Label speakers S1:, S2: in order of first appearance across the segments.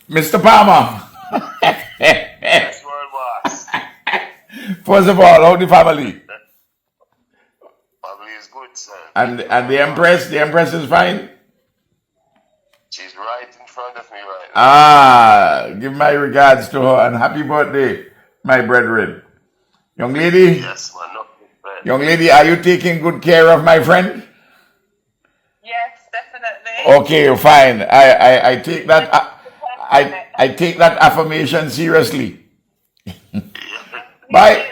S1: Mr. Palmer.
S2: Yes, world boss.
S1: First of all, how the family?
S2: Family is good, son.
S1: And
S2: Good
S1: and
S2: world boss.
S1: the Empress is fine.
S2: She's right in front of me right now.
S1: Ah, give my regards to her and happy birthday, my brethren. Young lady,
S2: Yes, man. No complaint.
S1: young lady, are you taking good care of my friend?
S3: Yes, definitely.
S1: Okay, fine. I take that.
S3: Depends on it.
S1: I take that affirmation seriously.
S3: Me
S1: Bye.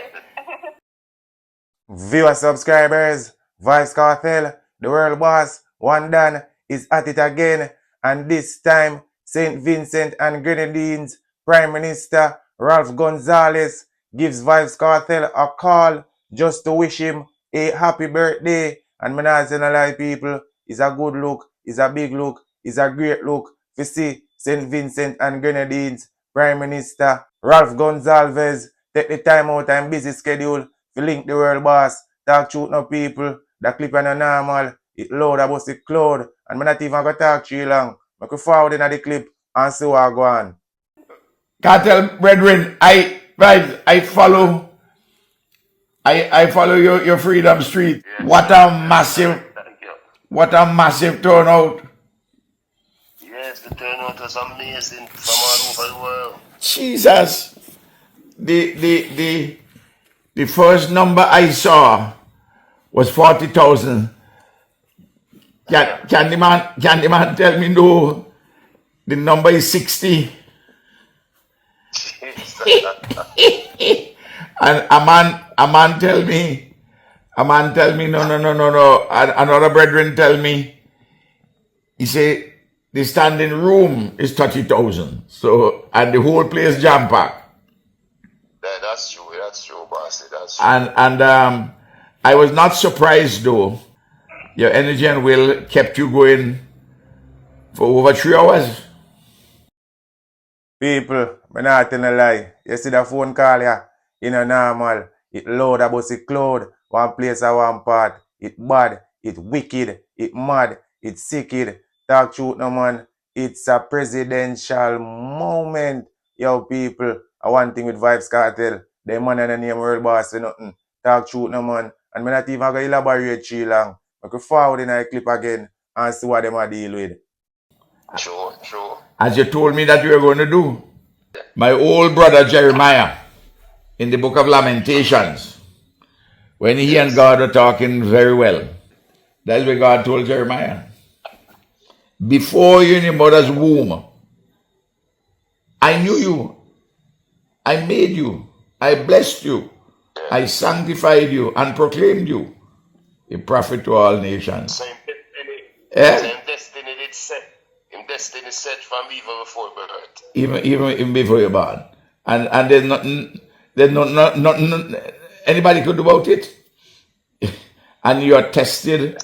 S3: too.
S4: Viewer subscribers, Vybz Kartel, the world boss, one done is at it again, and this time St. Vincent and Grenadines Prime Minister Ralph Gonzalez gives Vybz Kartel a call just to wish him a happy birthday. And man, not saying a lie, people, it's a good look, it's a big look, it's a great look to see St. Vincent and Grenadines Prime Minister Ralph Gonzalez take the time out and busy schedule to link the world boss, talk to no people, the clip are not normal, it loud about the cloud, and me not even gonna talk to you long. I could forward in the clip and see what go on.
S1: Kartel brethren, I follow I follow your Freedom Street.
S2: Yes, sir. Yes, sir. Thank you.
S1: What a massive turnout.
S2: Yes, the turnout was amazing from all over the world.
S1: Jesus. The first number I saw was 40,000. Can the man tell me no? The number is 60. And a man tell me, no. And another brethren tell me, he say the standing room is 30,000. So, and the whole place jam packed.
S2: That's true, boss. That's true.
S1: And I was not surprised though. Your energy and will kept you going for over 3 hours.
S4: People, me not tell a lie. You see the phone call ya, you know normal. It loud about the cloud, one place or one part. It bad, it wicked, it mad, it sicked. Talk truth no man. It's a presidential moment. Yo people, I one thing with Vybz Kartel. They man and the name world boss or nothing. Talk truth no man. And me not even gonna elaborate too long. I could forward in a clip again and see what them a deal with.
S2: True.
S1: As you told me that you were going to do. My old brother Jeremiah, in the book of Lamentations, when he and God were talking very well, that's what God told Jeremiah. Before you in your mother's womb, I knew you, I made you, I blessed you, I sanctified you and proclaimed you a prophet to all nations.
S2: Same destiny.
S1: Eh?
S2: Same destiny did set. Him destiny set from even before birth.
S1: Even before you're born. And there's nothing anybody could do about it. And you are tested.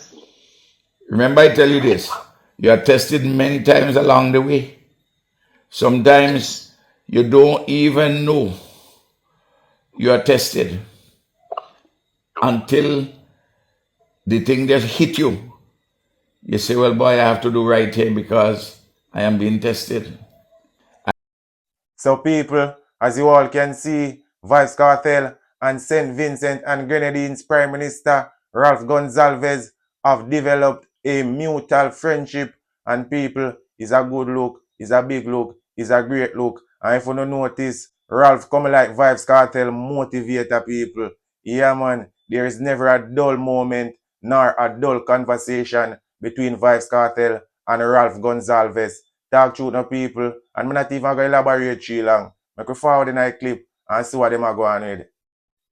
S1: Remember, I tell you this. You are tested many times along the way. Sometimes you don't even know you are tested until the thing just hit you. You say, well, boy, I have to do right here because I am being tested.
S4: So people, as you all can see, Vybz Kartel and St. Vincent and Grenadines Prime Minister Ralph Gonzalez have developed a mutual friendship, and people, is a good look, is a big look, is a great look. And if you don't notice, Ralph come like Vybz Kartel motivator people. Yeah man, there is never a dull moment nor a dull conversation between Vybz Kartel and Ralph Gonzalez. Talk truth no people, and I'm not even going to elaborate too long. I could forward in a clip and see what them are going with.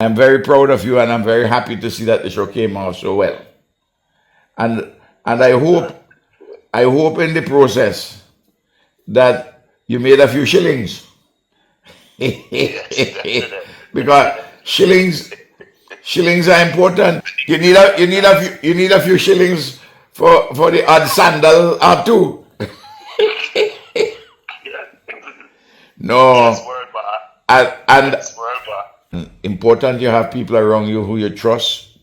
S1: I'm very proud of you, and I'm very happy to see that the show came out so well. And I hope in the process that you made a few shillings. Because shillings are important. You need a few shillings for the odd sandal or two. No,
S2: Yes, word boss.
S1: and
S2: Yes, word boss.
S1: important you have people around you who you trust,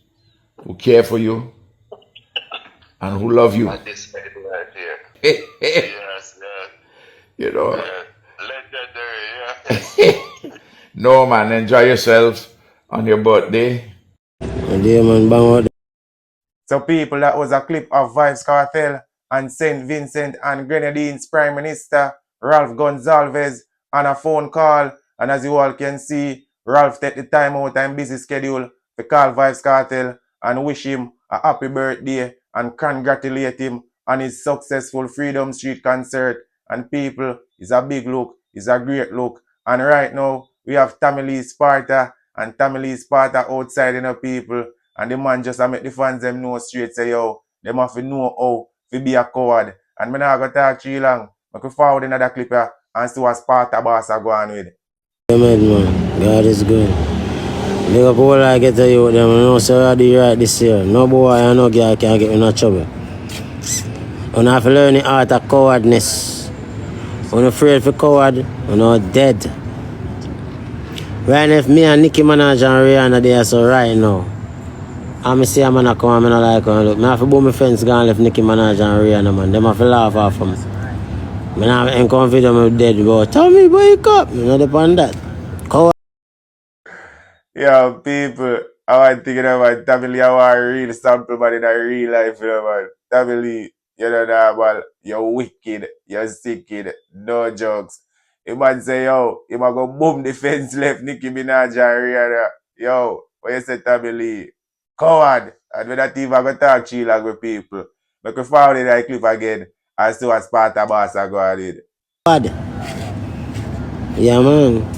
S1: who care for you, and who love you.
S2: And this people right here. Yes.
S1: You know,
S2: Yeah. Yeah.
S1: No, man, enjoy yourselves on your birthday.
S5: Yeah, man, bang out.
S4: So people, that was a clip of Vybz Kartel and St. Vincent and Grenadines Prime Minister Ralph Gonsalves on a phone call. And as you all can see, Ralph take the time out and busy schedule to call Vybz Kartel and wish him a happy birthday and congratulate him on his successful Freedom Street concert. And people, it's a big look, it's a great look. And right now, we have Tommy Lee Sparta and Tommy Lee Sparta outside, people. And the man just make the fans them know straight say, yo, them have to know how to be a coward. And me not gonna talk too long. I could forward another clip here and see what Sparta boss are going with.
S5: Yeah, man. God is good. Big up all I get to you, them. I know, so I do right this year. No boy, I know girl can get in no trouble. You have to learn the art of cowardness. When you're afraid for coward, you're not dead. Right now, if me and Nicki Minaj and Rihanna there, so right now, I'm see a man come and I like her. Look, I have to boom my fence go and left Nicki Minaj and Rihanna, man. Them have to laugh off of me. I have to encourage them with dead, but tell me, wake up. You know, depend on that. Coward.
S4: Yo, people, I want to think about Tommy Lee. I want a real sample, man, in a real life, man. Tommy Lee, you know that, man. You're wicked, you're sick, no jokes. The man say, yo, he might go boom the fence left Nicki Minaj and Rihanna. Yo, what you say, Tommy Lee? Coward. And when that team I go talk chill like with people. But we found that clip again and see what Sparta boss are going to do.
S5: Coward. Yeah, man.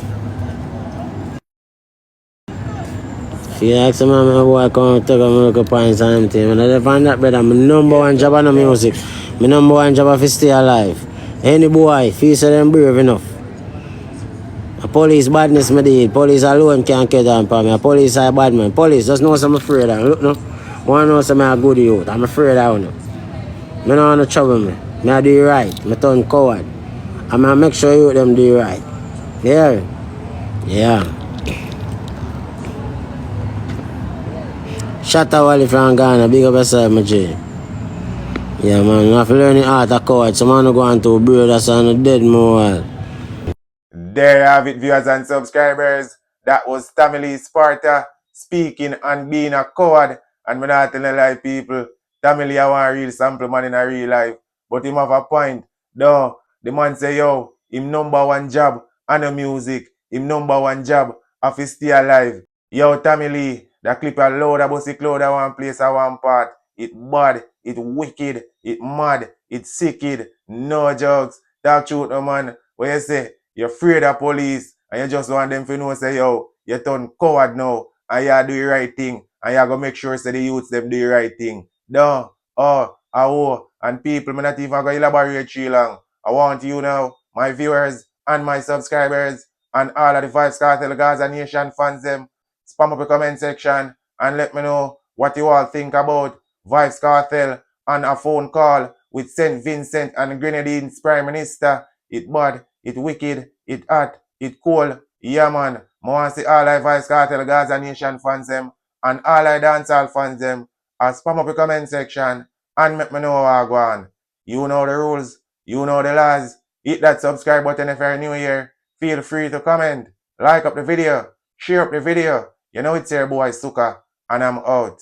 S5: If you ask some man, my boy come take a milk points and everything. When I depend that, brother, my number one job on the music. My number one job is to stay alive. Any boy, feel so them brave enough. A police badness me did. Police alone can't get on for me. A police are bad man. Police just know I'm afraid of. Look no. One know I'm a good youth. I'm afraid of you. I don't want to trouble me. I do it right. I turn coward. I'm going to make sure you them do it right. Yeah. Yeah. Shut up Wally from Ghana. Big up yourself, my G. Yeah, man. You have to learn the art of coward. So man go on to brew that's on the dead more.
S4: There you have it, viewers and subscribers. That was Tommy Lee Sparta speaking and being a coward. And when I tell a lie, people, Tommy Lee, I want a real sample man in a real life. But him have a point. No, the man say, yo, him number one job on the music. Him number one job of his stay alive. Yo, Tommy Lee, that clip a load of bossy cloud at one place at one part. It bad, it wicked, it mad, it sicked. No jokes. Talk truth, no man. What you say? You're afraid of police and you just want them to know say, yo, you turn coward now and you do the right thing and you go make sure say the youths them do the right thing. No, and people, me not even going to elaborate too long. I want you now, my viewers and my subscribers and all of the Vybz Kartel Gaza Nation fans them, spam up the comment section and let me know what you all think about Vybz Kartel on a phone call with St. Vincent and Grenadines Prime Minister. It bad, it wicked, it hot, it cold. Yeah, man. I want to see all I Vybz Kartel Gaza Nation fans them and all I dancehall fans them. Spam up the comment section and make me know how I go on. You know the rules, you know the laws. Hit that subscribe button if you're new here. Feel free to comment, like up the video, share up the video. You know it's your boy Suka and I'm out.